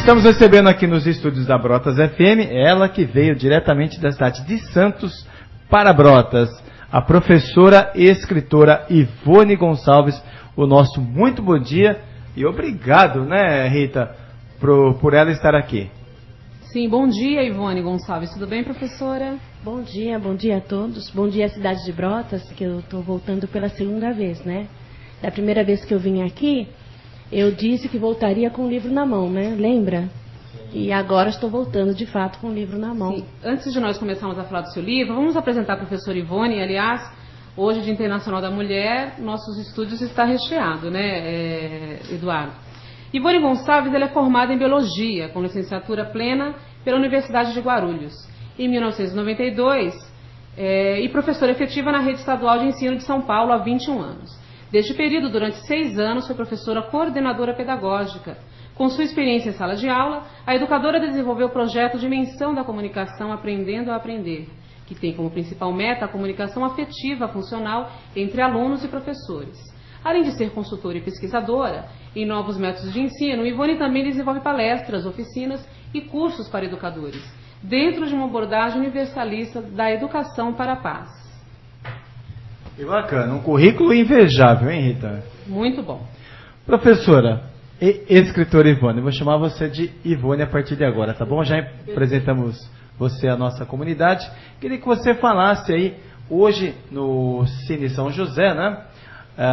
Estamos recebendo aqui nos estúdios da Brotas FM, ela que veio diretamente da cidade de Santos para Brotas, a professora e escritora Ivone Gonçalves. O nosso muito bom dia e obrigado, né, Rita, por ela estar aqui. Sim, bom dia, Ivone Gonçalves. Tudo bem, professora? Bom dia a todos. Bom dia, cidade de Brotas, que eu estou voltando pela segunda vez, né? Da primeira vez que eu vim aqui, eu disse que voltaria com o livro na mão, né? Lembra? E agora estou voltando, de fato, com o livro na mão. Sim. Antes de nós começarmos a falar do seu livro, vamos apresentar a professora Ivone. Aliás, hoje, Dia Internacional da Mulher, nossos estúdios está recheado, né, Eduardo? Ivone Gonçalves, ela é formada em Biologia, com licenciatura plena pela Universidade de Guarulhos, em 1992, e professora efetiva na Rede Estadual de Ensino de São Paulo há 21 anos. Deste período, durante 6 anos, foi professora coordenadora pedagógica. Com sua experiência em sala de aula, a educadora desenvolveu o projeto Dimensão da Comunicação Aprendendo a Aprender, que tem como principal meta a comunicação afetiva funcional entre alunos e professores. Além de ser consultora e pesquisadora em novos métodos de ensino, Ivone também desenvolve palestras, oficinas e cursos para educadores, dentro de uma abordagem universalista da educação para a paz. Que bacana, um currículo invejável, hein, Rita? Muito bom. Professora e escritora Ivone, eu vou chamar você de Ivone a partir de agora, tá bom? Já apresentamos você à nossa comunidade. Queria que você falasse aí, hoje no Cine São José, né?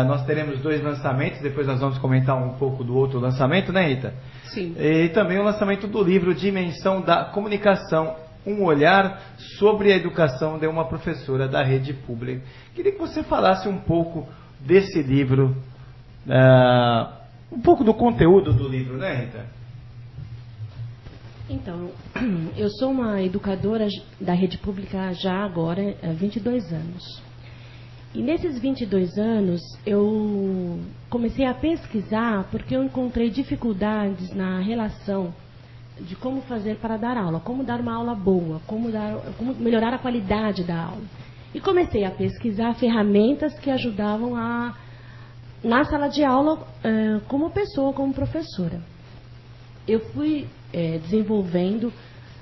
Nós teremos 2 lançamentos, depois nós vamos comentar um pouco do outro lançamento, né, Rita? Sim. E também o lançamento do livro Dimensão da Comunicação, um olhar sobre a educação de uma professora da rede pública. Queria que você falasse um pouco desse livro, um pouco do conteúdo do livro, né, Rita? Então, eu sou uma educadora da rede pública já agora há 22 anos. E nesses 22 anos, eu comecei a pesquisar porque eu encontrei dificuldades na relação de como fazer para dar aula, como dar uma aula boa, como melhorar a qualidade da aula. E comecei a pesquisar ferramentas que ajudavam na sala de aula como pessoa, como professora. Eu fui desenvolvendo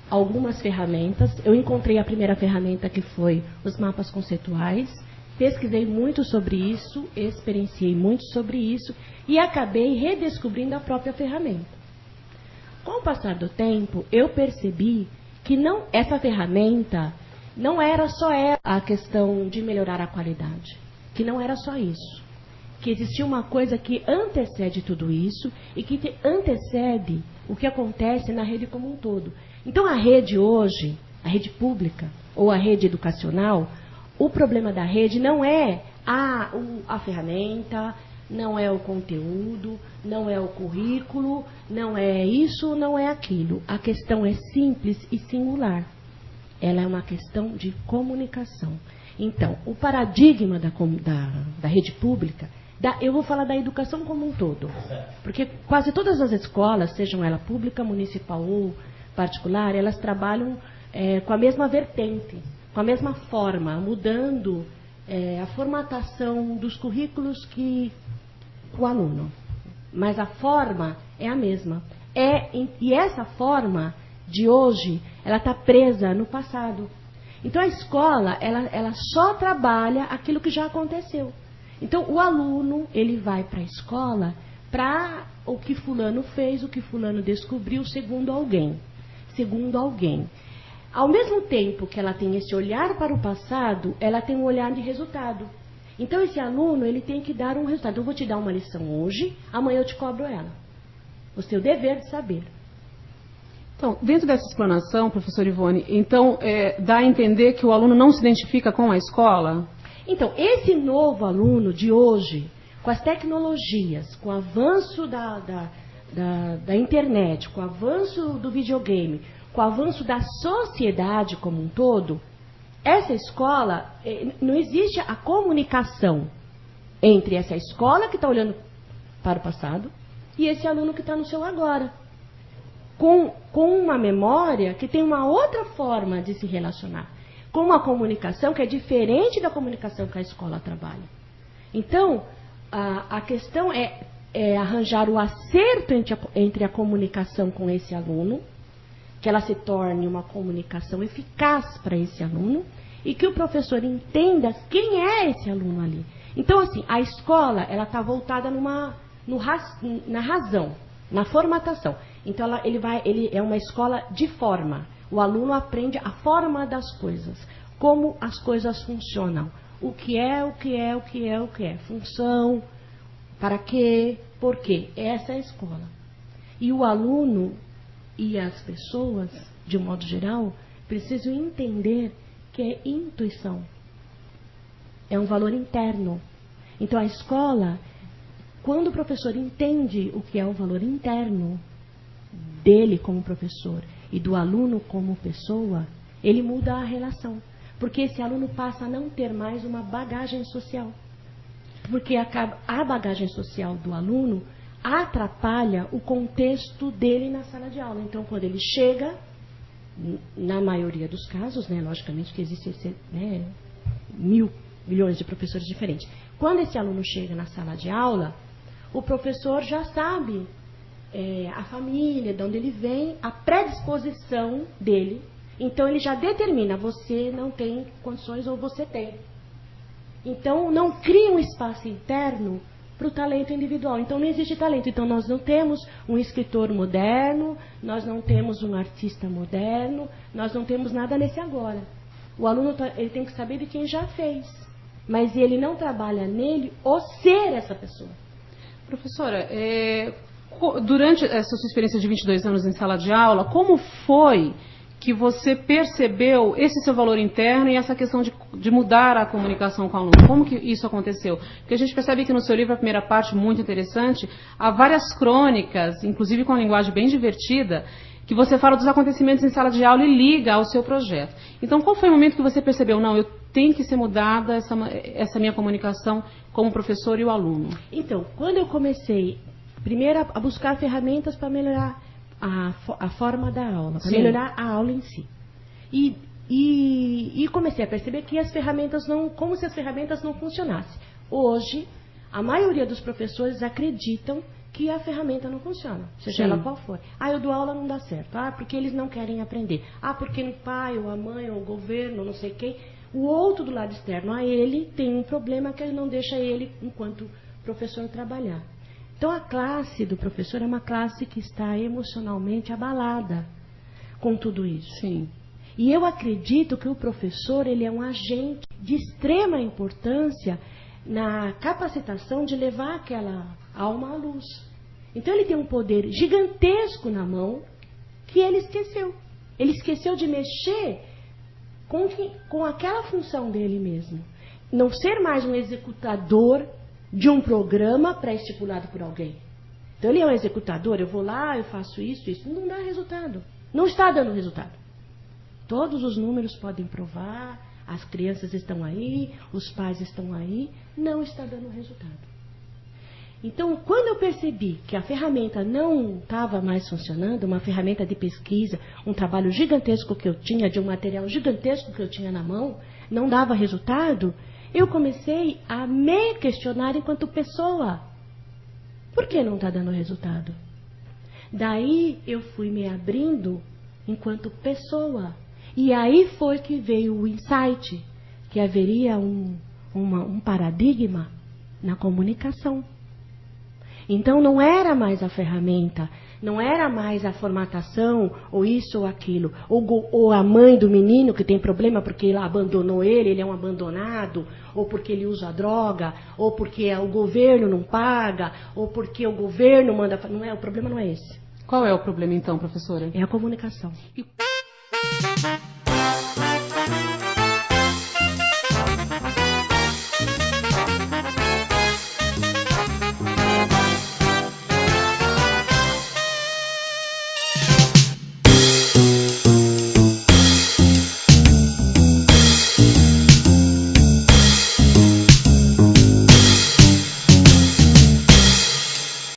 algumas ferramentas. Eu encontrei a primeira ferramenta, que foi os mapas conceituais. Pesquisei muito sobre isso, experienciei muito sobre isso e acabei redescobrindo a própria ferramenta. Com o passar do tempo, eu percebi que essa ferramenta não era só a questão de melhorar a qualidade, que não era só isso, que existia uma coisa que antecede tudo isso e que antecede o que acontece na rede como um todo. Então, a rede hoje, a rede pública ou a rede educacional, o problema da rede não é a ferramenta, não é o conteúdo, não é o currículo, não é isso, não é aquilo. A questão é simples e singular. Ela é uma questão de comunicação. Então, o paradigma da rede pública, eu vou falar da educação como um todo, porque quase todas as escolas, sejam ela pública, municipal ou particular, elas trabalham com a mesma vertente, com a mesma forma, mudando a formatação dos currículos que o aluno. Mas a forma é a mesma. E essa forma de hoje, ela está presa no passado. Então a escola, ela só trabalha aquilo que já aconteceu. Então o aluno, ele vai para a escola para o que fulano fez, o que fulano descobriu, segundo alguém. Ao mesmo tempo que ela tem esse olhar para o passado, ela tem um olhar de resultado. Então, esse aluno, ele tem que dar um resultado. Eu vou te dar uma lição hoje, amanhã eu te cobro ela. Você tem o dever de saber. Então, dentro dessa explanação, professora Ivone, então, dá a entender que o aluno não se identifica com a escola? Então, esse novo aluno de hoje, com as tecnologias, com o avanço da internet, com o avanço do videogame, com o avanço da sociedade como um todo, essa escola, não existe a comunicação entre essa escola que está olhando para o passado e esse aluno que está no seu agora. Com uma memória que tem uma outra forma de se relacionar. Com uma comunicação que é diferente da comunicação que a escola trabalha. Então, a questão é arranjar o acerto entre a comunicação com esse aluno, que ela se torne uma comunicação eficaz para esse aluno e que o professor entenda quem é esse aluno ali. Então, assim, a escola ela está voltada na razão, na formatação. Então, ele é uma escola de forma. O aluno aprende a forma das coisas, como as coisas funcionam. O que é, função, para quê, por quê. Essa é a escola. E o aluno e as pessoas, de um modo geral, precisam entender que é intuição. É um valor interno. Então, a escola, quando o professor entende o que é o valor interno dele como professor e do aluno como pessoa, ele muda a relação. Porque esse aluno passa a não ter mais uma bagagem social. Porque a bagagem social do aluno atrapalha o contexto dele na sala de aula. Então, quando ele chega, na maioria dos casos, né, logicamente que existem milhões de professores diferentes. Quando esse aluno chega na sala de aula, o professor já sabe a família, de onde ele vem, a predisposição dele. Então, ele já determina, você não tem condições ou você tem. Então, não cria um espaço interno para o talento individual. Então, não existe talento. Então, nós não temos um escritor moderno, nós não temos um artista moderno, nós não temos nada nesse agora. O aluno ele tem que saber de quem já fez. Mas ele não trabalha nele o ser essa pessoa. Professora, durante essa sua experiência de 22 anos em sala de aula, como foi que você percebeu esse seu valor interno e essa questão de mudar a comunicação com o aluno? Como que isso aconteceu? Porque a gente percebe que no seu livro, a primeira parte, muito interessante, há várias crônicas, inclusive com uma linguagem bem divertida, que você fala dos acontecimentos em sala de aula e liga ao seu projeto. Então, qual foi o momento que você percebeu, não, eu tenho que ser mudada essa minha comunicação como professor e o aluno? Então, quando eu comecei, primeiro, a buscar ferramentas para melhorar a forma da aula, para melhorar a aula em si. E comecei a perceber que as ferramentas como se as ferramentas não funcionassem. Hoje, a maioria dos professores acreditam que a ferramenta não funciona, seja ela qual for. Eu dou aula, não dá certo. Porque eles não querem aprender. Porque o pai, ou a mãe, ou o governo, não sei quem, o outro do lado externo a ele tem um problema que ele não deixa ele, enquanto professor, trabalhar. Então, a classe do professor é uma classe que está emocionalmente abalada com tudo isso. Sim. E eu acredito que o professor ele é um agente de extrema importância na capacitação de levar aquela alma à luz. Então, ele tem um poder gigantesco na mão que ele esqueceu. Ele esqueceu de mexer com aquela função dele mesmo. Não ser mais um executador de um programa pré-estipulado por alguém. Então, ele é um executador, eu vou lá, eu faço isso, não dá resultado. Não está dando resultado. Todos os números podem provar, as crianças estão aí, os pais estão aí, não está dando resultado. Então, quando eu percebi que a ferramenta não estava mais funcionando, uma ferramenta de pesquisa, um trabalho gigantesco que eu tinha, de um material gigantesco que eu tinha na mão, não dava resultado, eu comecei a me questionar enquanto pessoa. Por que não está dando resultado? Daí eu fui me abrindo enquanto pessoa. E aí foi que veio o insight, que haveria um paradigma na comunicação. Então não era mais a ferramenta, não era mais a formatação, ou isso ou aquilo, ou a mãe do menino que tem problema porque ela abandonou ele é um abandonado, ou porque ele usa droga, ou porque o governo não paga, ou porque o governo manda... o problema não é esse. Qual é o problema então, professora? É a comunicação.